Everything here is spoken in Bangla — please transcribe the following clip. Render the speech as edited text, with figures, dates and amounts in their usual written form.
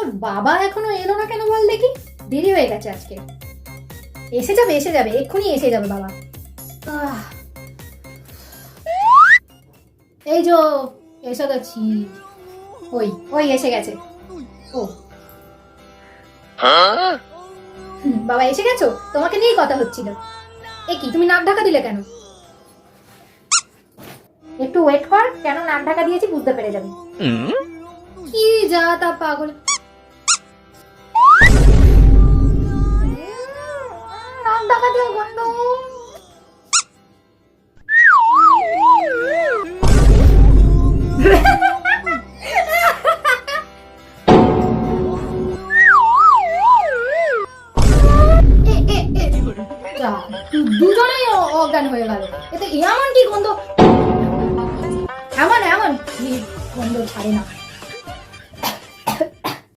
তোর বাবা এখনো এলো না কেন বল দেখি? দেরি হয়ে গেছে আজকে। এসে যাবে এক্ষুনি এসে যাবে বাবা। এই যো এসে গেছি। ওই ওই এসে গেছে। ও বাবা এসে গেছো? তোমাকে নিয়েই কথা হচ্ছিল। এ কি তুমি নাক ঢাকা দিলে কেন? একটু ওয়েট কর, কেন নাক ঢাকা দিয়েছি বুঝতে পেরে যাবি। কি যা তা পাগল। নাক ঢাকা দিয়ে গন্ধ। দুজনেই অজ্ঞান হয়ে গেল। এতে এমন কি গন্ধ, এমন এমন গন্ধ ছাড়ে না।